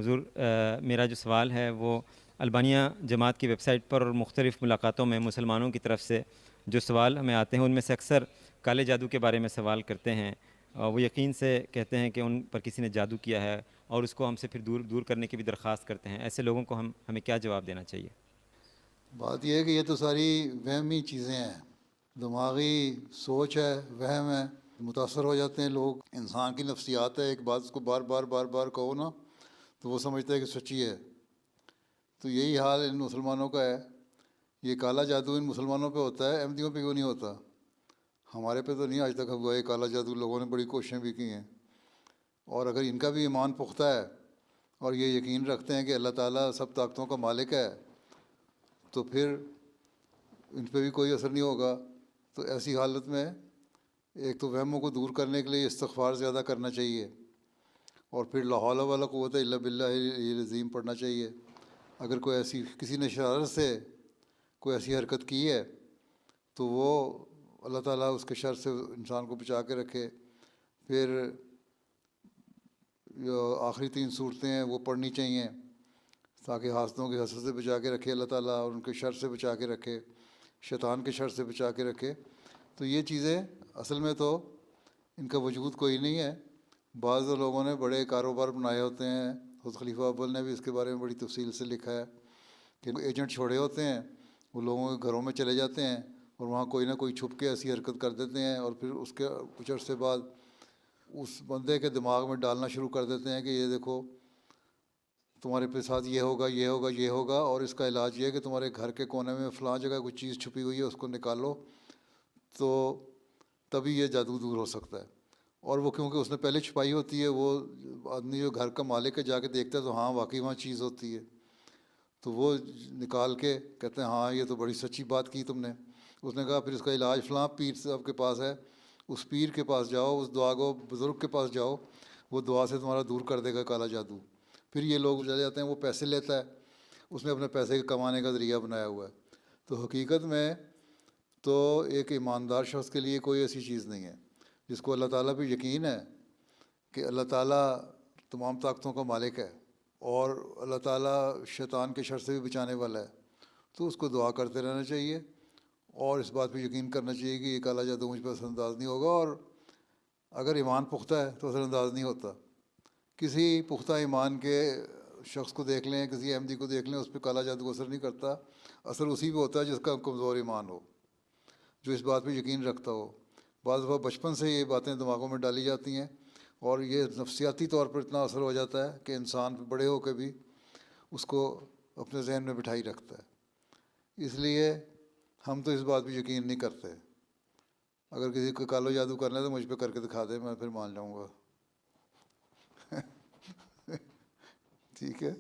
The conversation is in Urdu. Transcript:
حضور میرا جو سوال ہے وہ البانیہ جماعت کی ویب سائٹ پر اور مختلف ملاقاتوں میں مسلمانوں کی طرف سے جو سوال ہمیں آتے ہیں ان میں سے اکثر کالے جادو کے بارے میں سوال کرتے ہیں، وہ یقین سے کہتے ہیں کہ ان پر کسی نے جادو کیا ہے اور اس کو ہم سے پھر دور کرنے کی بھی درخواست کرتے ہیں۔ ایسے لوگوں کو ہمیں کیا جواب دینا چاہیے؟ بات یہ ہے کہ یہ تو ساری وہمی چیزیں ہیں، دماغی سوچ ہے، وہم ہے، متاثر ہو جاتے ہیں لوگ۔ انسان کی نفسیات ہے، ایک بات اس کو بار بار بار بار کہو نا تو وہ سمجھتا ہے کہ سچی ہے۔ تو یہی حال ان مسلمانوں کا ہے۔ یہ کالا جادو ان مسلمانوں پہ ہوتا ہے، احمدیوں پہ کیوں نہیں ہوتا؟ ہمارے پہ تو نہیں آج تک ہوا ہے کالا جادو، لوگوں نے بڑی کوششیں بھی کی ہیں۔ اور اگر ان کا بھی ایمان پختہ ہے اور یہ یقین رکھتے ہیں کہ اللہ تعالیٰ سب طاقتوں کا مالک ہے، تو پھر ان پہ بھی کوئی اثر نہیں ہوگا۔ تو ایسی حالت میں ایک تو وہموں کو دور کرنے کے لیے استغفار زیادہ کرنا چاہیے، اور پھر لا حول ولا قوت الا باللہ العظیم پڑھنا چاہیے۔ اگر کوئی ایسی کسی نے شرارت سے کوئی ایسی حرکت کی ہے تو وہ اللہ تعالیٰ اس کے شر سے انسان کو بچا کے رکھے۔ پھر جو آخری 3 صورتیں ہیں وہ پڑھنی چاہیے تاکہ حاسدوں کے حسد سے بچا کے رکھے اللہ تعالیٰ، اور ان کے شر سے بچا کے رکھے، شیطان کے شر سے بچا کے رکھے۔ تو یہ چیزیں اصل میں تو ان کا وجود کوئی نہیں ہے۔ بعض لوگوں نے بڑے کاروبار بنائے ہوتے ہیں، حضرت خلیفہ اول نے بھی اس کے بارے میں بڑی تفصیل سے لکھا ہے کہ ایجنٹ چھوڑے ہوتے ہیں، وہ لوگوں کے گھروں میں چلے جاتے ہیں اور وہاں کوئی نہ کوئی چھپ کے ایسی حرکت کر دیتے ہیں، اور پھر اس کے کچھ عرصے بعد اس بندے کے دماغ میں ڈالنا شروع کر دیتے ہیں کہ یہ دیکھو تمہارے پہ ساتھ یہ ہوگا یہ ہوگا یہ ہوگا، اور اس کا علاج یہ ہے کہ تمہارے گھر کے کونے میں فلاں جگہ کوئی چیز چھپی ہوئی ہے، اس کو نکالو تو تبھی یہ جادو دور ہو سکتا ہے۔ اور وہ کیونکہ اس نے پہلے چھپائی ہوتی ہے، وہ آدمی جو گھر کا مالک ہے جا کے دیکھتا ہے تو ہاں واقعی وہاں چیز ہوتی ہے، تو وہ نکال کے کہتے ہیں ہاں یہ تو بڑی سچی بات کی تم نے۔ اس نے کہا پھر اس کا علاج فلاں پیر صاحب کے پاس ہے، اس پیر کے پاس جاؤ، اس دعا گو بزرگ کے پاس جاؤ، وہ دعا سے تمہارا دور کر دے گا کالا جادو۔ پھر یہ لوگ چلے جاتے ہیں، وہ پیسے لیتا ہے، اس نے اپنے پیسے کمانے کا ذریعہ بنایا ہوا ہے۔ تو حقیقت میں تو ایک ایماندار شخص کے لیے کوئی ایسی چیز نہیں ہے، جس کو اللہ تعالیٰ پہ یقین ہے کہ اللہ تعالیٰ تمام طاقتوں کا مالک ہے اور اللہ تعالیٰ شیطان کے شر سے بھی بچانے والا ہے، تو اس کو دعا کرتے رہنا چاہیے اور اس بات پہ یقین کرنا چاہیے کہ یہ کالا جادو مجھ پر اثر انداز نہیں ہوگا۔ اور اگر ایمان پختہ ہے تو اثر انداز نہیں ہوتا۔ کسی پختہ ایمان کے شخص کو دیکھ لیں، کسی احمدی کو دیکھ لیں، اس پہ کالا جادو اثر نہیں کرتا۔ اثر اسی پہ ہوتا ہے جس کا کمزور ایمان ہو، جو اس بات پہ یقین رکھتا ہو۔ بعض دفعہ بچپن سے یہ باتیں دماغوں میں ڈالی جاتی ہیں اور یہ نفسیاتی طور پر اتنا اثر ہو جاتا ہے کہ انسان بڑے ہو کے بھی اس کو اپنے ذہن میں بٹھائی رکھتا ہے۔ اس لیے ہم تو اس بات پہ یقین نہیں کرتے۔ اگر کسی کو کالو جادو کرنا ہے تو مجھ پہ کر کے دکھا دے، میں پھر مان جاؤں گا۔ ٹھیک ہے۔